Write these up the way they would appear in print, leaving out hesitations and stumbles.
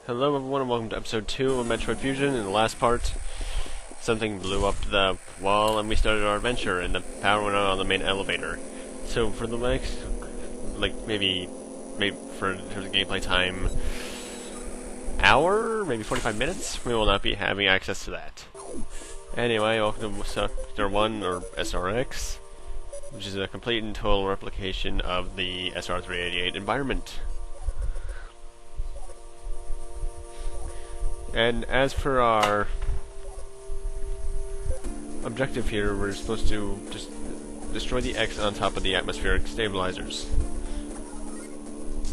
Hello everyone and welcome to episode 2 of Metroid Fusion. In the last part, something blew up the wall and we started our adventure and the power went on the main elevator. So for the next, maybe for in terms of gameplay time, hour, maybe 45 minutes, we will not be having access to that. Anyway, welcome to Sector 1, or SRX, which is a complete and total replication of the SR388 environment. And as for our objective here, we're supposed to just destroy the X on top of the atmospheric stabilizers.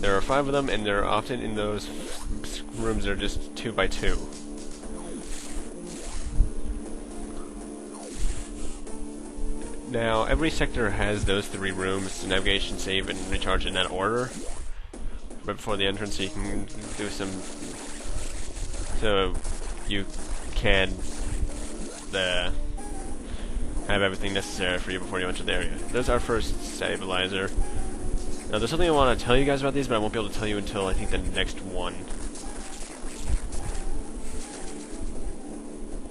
There are 5 of them, and they're often in those rooms that are just 2 by 2. Now, every sector has those 3 rooms, navigation, save, and recharge in that order. Right before the entrance, so you can do some... So you can have everything necessary for you before you enter the area. There's our first stabilizer. Now there's something I want to tell you guys about these, but I won't be able to tell you until I think the next one.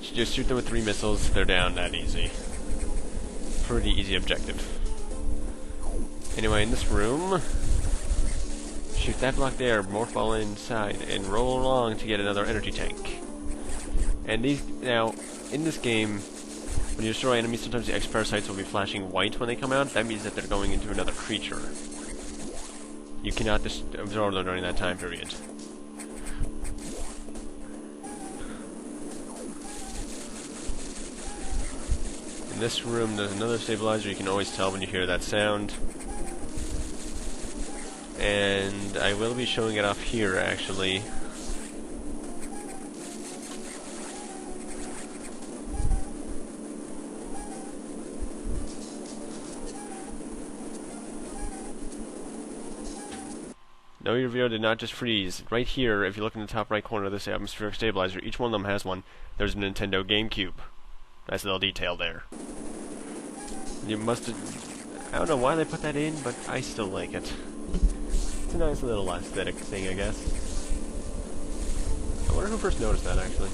Just shoot them with 3 missiles, they're down that easy. Pretty easy objective. Anyway, in this room, shoot that block there, more fall inside, and roll along to get another energy tank. And these, now, in this game, when you destroy enemies, sometimes the X-parasites will be flashing white when they come out. That means that they're going into another creature. You cannot absorb them during that time period. In this room, there's another stabilizer. You can always tell when you hear that sound. And I will be showing it off here, actually. No, your video did not just freeze. Right here, if you look in the top right corner of this atmospheric stabilizer, each one of them has one. There's a Nintendo GameCube. Nice little detail there. You must have... I don't know why they put that in, but I still like it. It's a nice little aesthetic thing, I guess. I wonder who first noticed that, actually.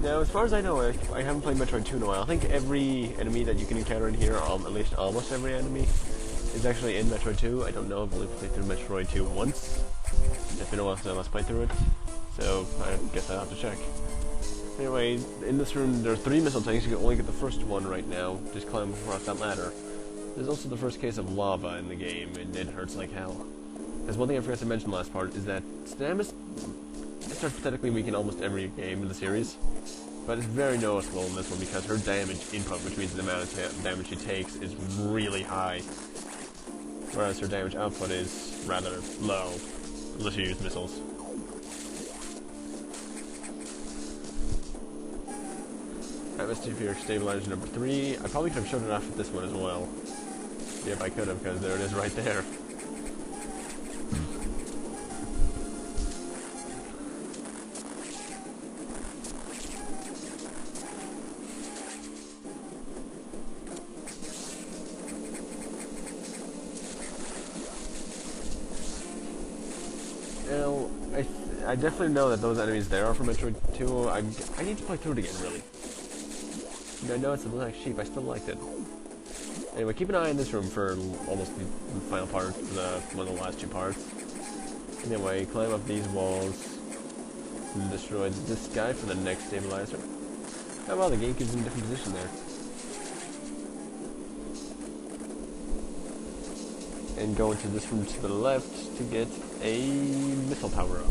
Now, as far as I know, I haven't played Metroid 2 in a while. I think every enemy that you can encounter in here, at least almost every enemy, is actually in Metroid 2. I don't know, I've only played through Metroid 2 once. It's been a while since I last played through it, so I guess I'll have to check. Anyway, in this room there are 3 missile tanks. You can only get the first one right now. Just climb across that ladder. There's also the first case of lava in the game, and it hurts like hell. There's one thing I forgot to mention last part, is that Samus starts pathetically weak in almost every game in the series. But it's very noticeable in this one because her damage input, which means the amount of damage she takes, is really high. Whereas her damage output is rather low, unless you use missiles. Atmospheric stabilizer number 3. I probably could have showed it off with this one as well. Yep, I could have, because there it is right there. Now, I definitely know that those enemies there are from Metroid 2. I need to play through it again, really. I know it's a black sheep, I still liked it. Anyway, keep an eye on this room for almost the final part, one of the last 2 parts. Anyway, climb up these walls and destroy this guy for the next stabilizer. Oh wow, the GameCube's in a different position there. And go into this room to the left to get a missile power-up.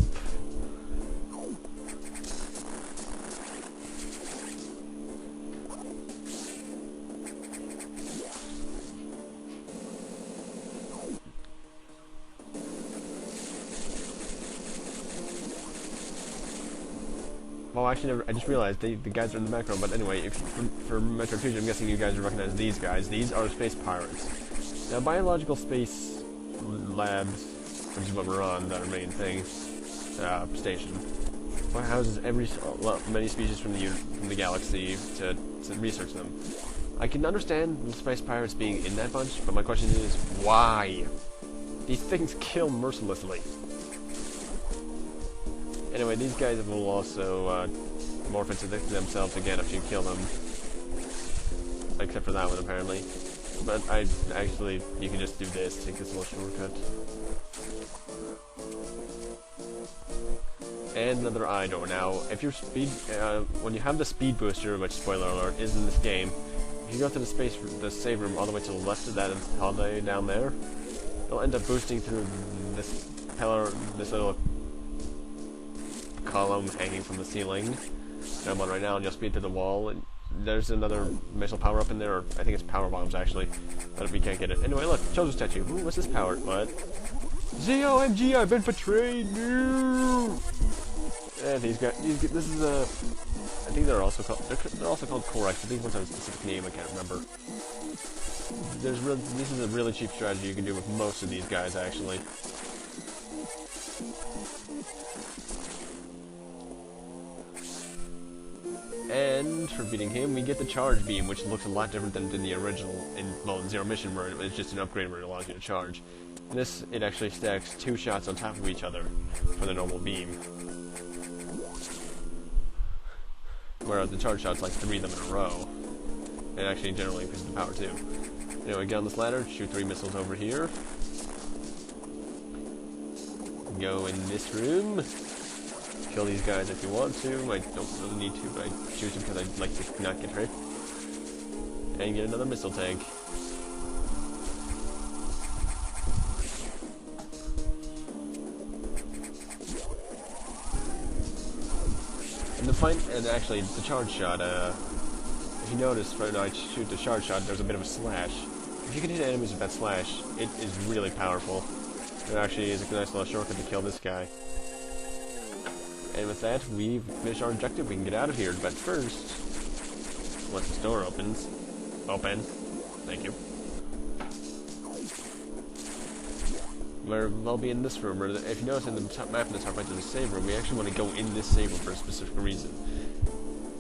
Well, actually, I just realized the guys are in the background, but anyway, for Metroid Fusion, I'm guessing you guys recognize these guys. These are space pirates. Now, biological space labs, which is what we're on, our main thing, station, houses many species from the galaxy to research them. I can understand the Space Pirates being in that bunch, but my question is, why? These things kill mercilessly. Anyway, these guys will also morph into themselves again after you kill them. Except for that one, apparently. But actually, you can just do this, take this little shortcut. And another eye door. Now, if you're when you have the speed booster, which, spoiler alert, is in this game, if you go to the save room all the way to the left of that hallway down there, it'll end up boosting through this pillar, this little column hanging from the ceiling. And I'm on right now, and you'll speed through the wall, and there's another missile power-up in there, or I think it's power bombs, actually, but we can't get it. Anyway, look, Chozo statue. Ooh, what's this power? What? ZOMG, I've been betrayed! No! And these guys, this is a... I think they're also called Correct. I think one's have a specific name, I can't remember. This is a really cheap strategy you can do with most of these guys, actually. And for beating him, we get the charge beam, which looks a lot different than in the original, in Zero Mission, where it's just an upgrade where it allows you to charge. In this, it actually stacks 2 shots on top of each other for the normal beam. Whereas the charge shot's like 3 of them in a row. It actually generally increases the power too. Anyway, get on this ladder, shoot 3 missiles over here. Go in this room. Kill these guys if you want to. I don't really need to, but I choose them because I'd like to not get hurt. And get another missile tank. And actually, the charge shot, if you notice, when I shoot the charge shot, there's a bit of a slash. If you can hit enemies with that slash, it is really powerful. It actually is a nice little shortcut to kill this guy. And with that, we've finished our objective. We can get out of here. But first, once this door opens, thank you. We'll be in this room. Or if you notice in the top map in the top right, there's a save room. We actually want to go in this save room for a specific reason.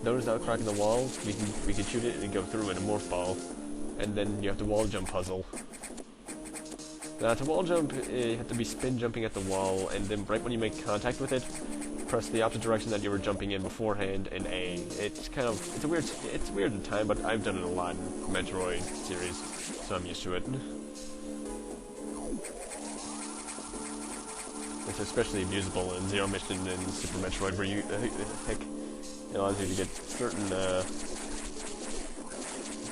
Notice that crack in the wall? We can shoot it and go through in a morph ball, and then you have the wall jump puzzle. Now to wall jump, you have to be spin jumping at the wall, and then right when you make contact with it, press the opposite direction that you were jumping in beforehand and A. It's weird in time, but I've done it a lot in Metroid series, so I'm used to it. It's especially usable in Zero Mission and Super Metroid, where it allows you to get certain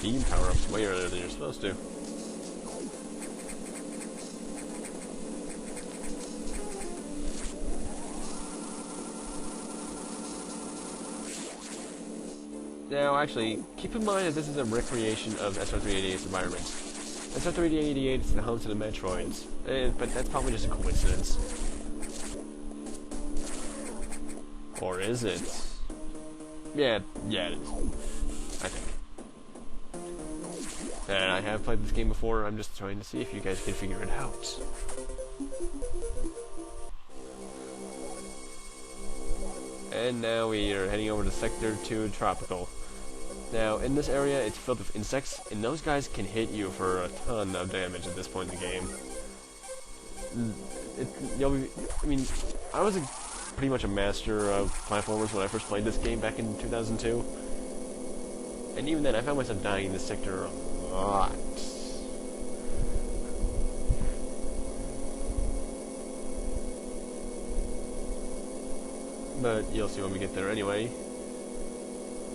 beam power-ups way earlier than you're supposed to. Now, actually, keep in mind that this is a recreation of SR388's environment. SR388 is the home to the Metroids, but that's probably just a coincidence. Or is it? Yeah, it is. I think. And I have played this game before, I'm just trying to see if you guys can figure it out. And now we are heading over to Sector 2 Tropical. Now, in this area, it's filled with insects, and those guys can hit you for a ton of damage at this point in the game. I was pretty much a master of platformers when I first played this game back in 2002. And even then, I found myself dying in this sector a lot. But you'll see when we get there anyway.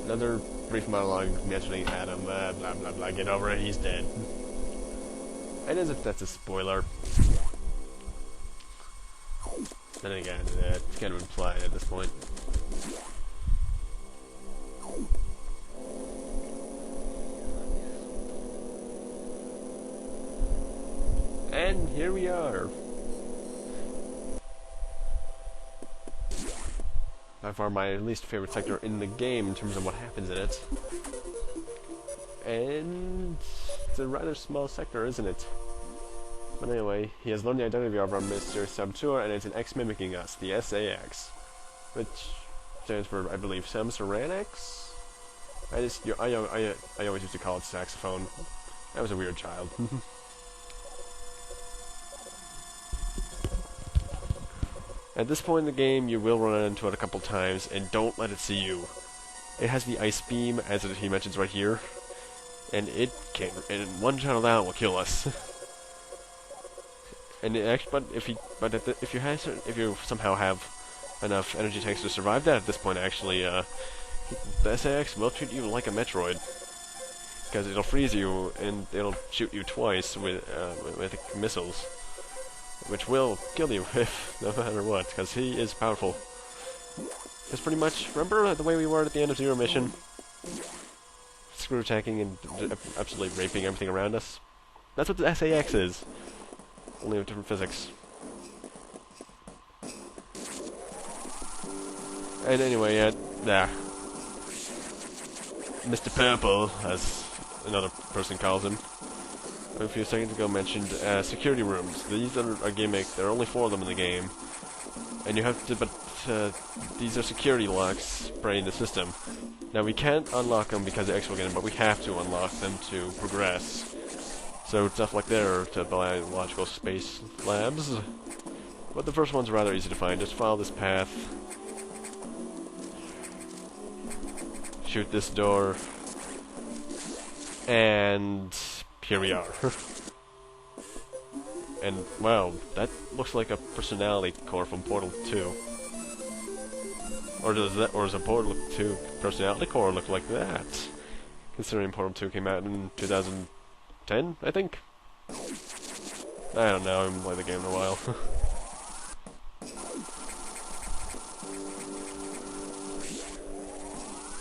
Another brief monologue mentioning Adam, blah blah blah, get over it, he's dead. And as if that's a spoiler. Then again, it's kind of implied at this point. And here we are. By far my least favorite sector in the game in terms of what happens in it. And it's a rather small sector, isn't it? But anyway, he has learned the identity of our mysterious saboteur, and it's an X mimicking us, the SAX. Which stands for, I believe, Samsaranax? I always used to call it saxophone. I was a weird child. At this point in the game, you will run into it a couple times, and don't let it see you. It has the ice beam, as he mentions right here, and it can, and one shot of that will kill us. And if you somehow have enough energy tanks to survive that at this point, actually, the SAX will treat you like a Metroid, because it'll freeze you and it'll shoot you twice with missiles, which will kill you no matter what, because he is powerful. It's pretty much, remember the way we were at the end of Zero Mission? Screw attacking and absolutely raping everything around us? That's what the SAX is. Only with different physics. And anyway, Mr. Purple, as another person calls him, a few seconds ago mentioned security rooms. These are a gimmick. There are only 4 of them in the game, and you have to. But these are security locks spraying the system. Now we can't unlock them because of X will get them, but we have to unlock them to progress. So stuff like there to biological space labs. But the first one's rather easy to find. Just follow this path. Shoot this door. And here we are. And wow, that looks like a personality core from Portal 2. Or does a Portal 2 personality core look like that? Considering Portal 2 came out in 2010, I think? I don't know, I haven't played the game in a while.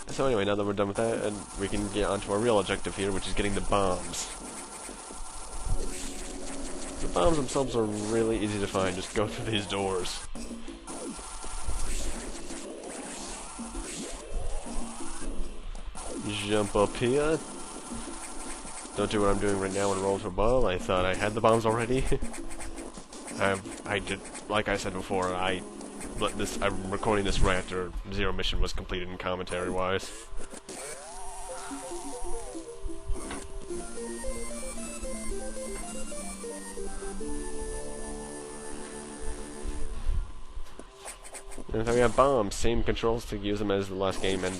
So anyway, now that we're done with that, and we can get onto our real objective here, which is getting the bombs. The bombs themselves are really easy to find, just go through these doors. Jump up here. Don't do what I'm doing right now and roll to a ball. I thought I had the bombs already. I did, like I said before, I'm recording this right after Zero Mission was completed in commentary-wise. And so we have bombs, same controls to use them as the last game, and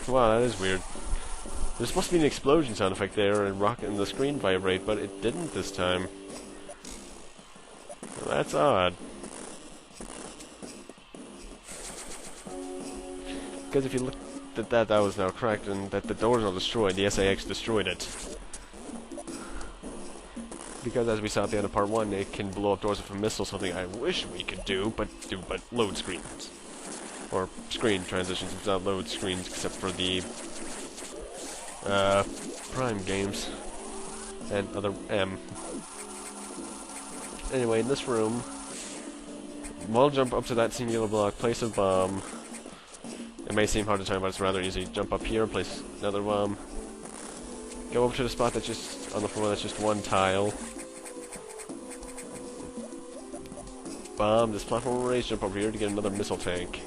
wow, that is weird. There's supposed to be an explosion sound effect there and the screen vibrate, but it didn't this time. Well, that's odd. Because if you look at that, that was now cracked, and that the doors are destroyed. The SAX destroyed it. Because as we saw at the end of part 1, it can blow up doors with a missile, something I wish we could do, but load screens. Or screen transitions. It's not load screens except for the Prime games and other M. Anyway, in this room, we'll jump up to that singular block, place a bomb. It may seem hard to time, but it's rather easy. Jump up here, place another bomb. Go over to the spot that's just on the floor, that's just one tile. Bomb this platform raise, jump over here to get another missile tank.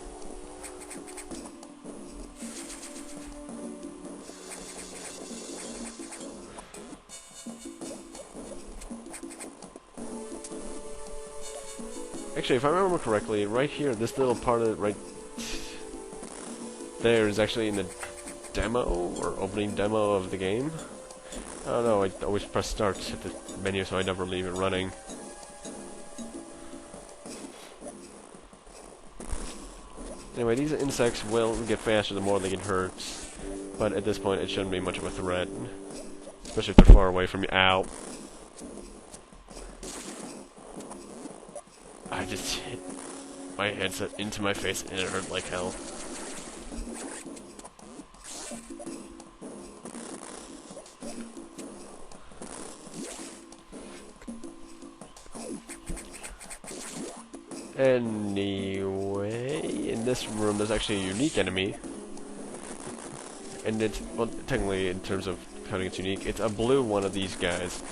Actually, if I remember correctly, right here, this little part of it right there is actually in the demo, or opening demo of the game. I don't know, I always press start at the menu so I never leave it running. Anyway, these insects will get faster the more they get hurt, but at this point it shouldn't be much of a threat. Especially if they're far away from you. Ow. I just hit my headset into my face and it hurt like hell. Anyway, in this room there's actually a unique enemy. And it's, well, technically in terms of counting it's unique, it's a blue one of these guys.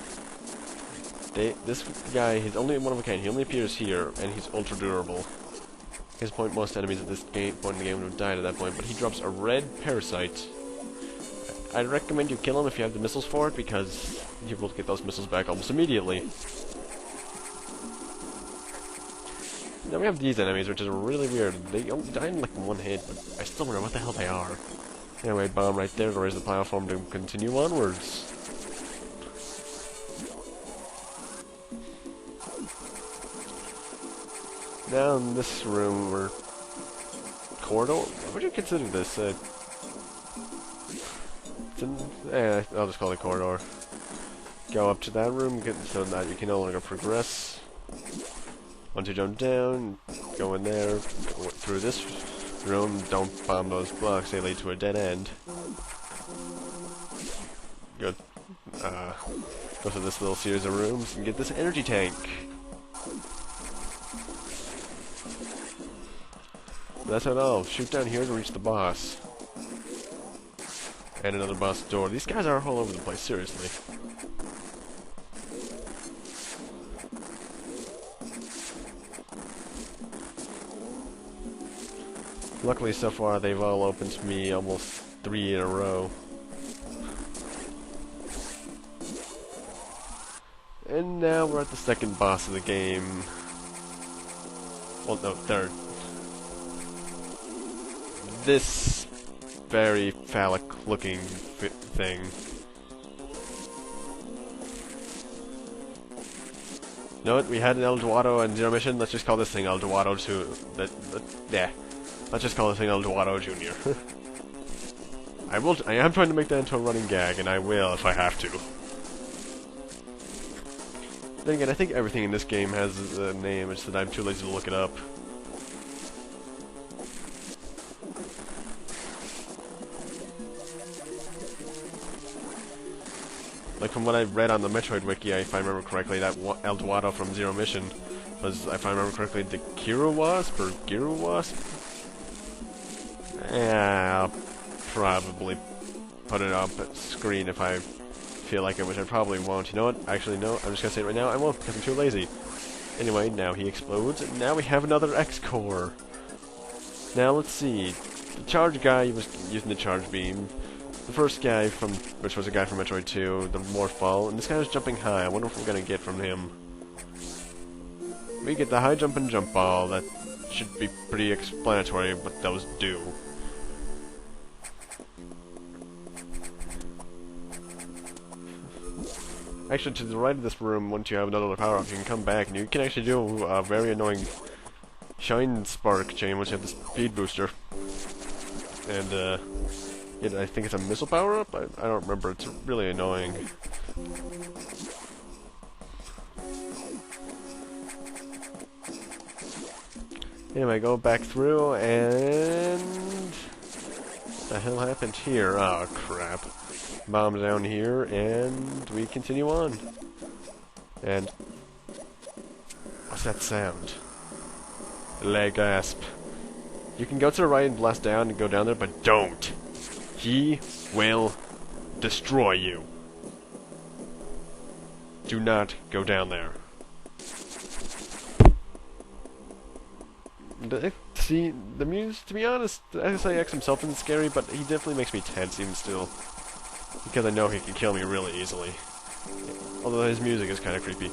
This guy, he's only one of a kind. He only appears here, and he's ultra durable. At this point, most enemies at this point in the game would have died at that point, but he drops a red parasite. I'd recommend you kill him if you have the missiles for it, because you will get those missiles back almost immediately. Now we have these enemies, which is really weird. They only die in like one hit, but I still wonder what the hell they are. Anyway, bomb right there to raise the platform to continue onwards. Now in this room, or corridor, what would you consider this? I'll just call it corridor. Go up to that room, so that you can no longer progress. Once you jump down, go in there, go through this room, don't bomb those blocks, they lead to a dead end. Go through this little series of rooms and get this energy tank. That's not all. Shoot down here to reach the boss. And another boss door. These guys are all over the place, seriously. Luckily, so far, they've all opened to me almost 3 in a row. And now we're at the second boss of the game. Well, no, third. This very phallic-looking thing. You know what? We had an Eldorado and Zero Mission. Let's just call this thing Eldorado 2. Yeah. Let's just call this thing Eldorado Jr. I am trying to make that into a running gag, and I will if I have to. Then again, I think everything in this game has a name, it's that I'm too lazy to look it up. Like from what I've read on the Metroid wiki, if I remember correctly, that Eldorado from Zero Mission was, if I remember correctly, the Girawasp or Girawasp? Yeah, I'll probably put it up at screen if I feel like it, which I probably won't. You know what? Actually, no, I'm just gonna say it right now, I won't, because I'm too lazy. Anyway, now he explodes, and now we have another X-Core. Now, let's see. The charge guy was using the charge beam. The first guy which was a guy from Metroid 2, the morph ball, and this guy was jumping high. I wonder what we're gonna get from him. We get the high jump and jump ball. That should be pretty explanatory what those do. Actually, to the right of this room, once you have another power-up, you can come back, and you can actually do a very annoying Shine Spark chain once you have the speed booster. And, I think it's a missile power-up? I don't remember. It's really annoying. Anyway, go back through, and... what the hell happened here? Oh, crap. Bomb down here, and we continue on. And... what's that sound? Leg gasp. You can go to the right and blast down and go down there, but don't! He will destroy you. Do not go down there. See, the music, to be honest, SIX himself isn't scary, but he definitely makes me tense even still. Because I know he can kill me really easily. Although his music is kind of creepy.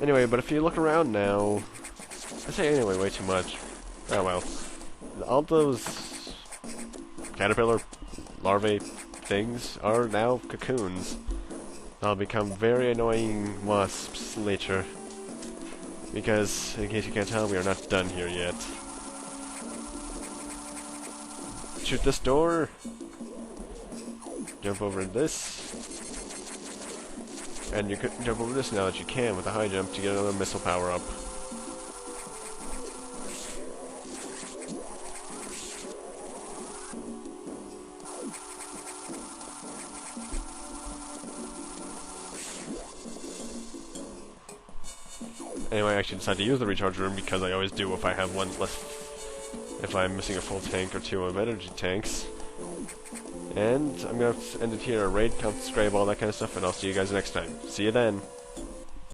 Anyway, but if you look around now... I say anyway way too much. Oh well. All those caterpillar larvae things are now cocoons. They'll become very annoying wasps later. Because, in case you can't tell, we are not done here yet. Shoot this door. Jump over this. And you could jump over this now that you can with a high jump to get another missile power up. Anyway, I actually decided to use the recharge room because I always do if I have one less if I'm missing a full tank or two of energy tanks. And I'm going to end it here. Rate, comment, subscribe, all that kind of stuff, and I'll see you guys next time. See you then.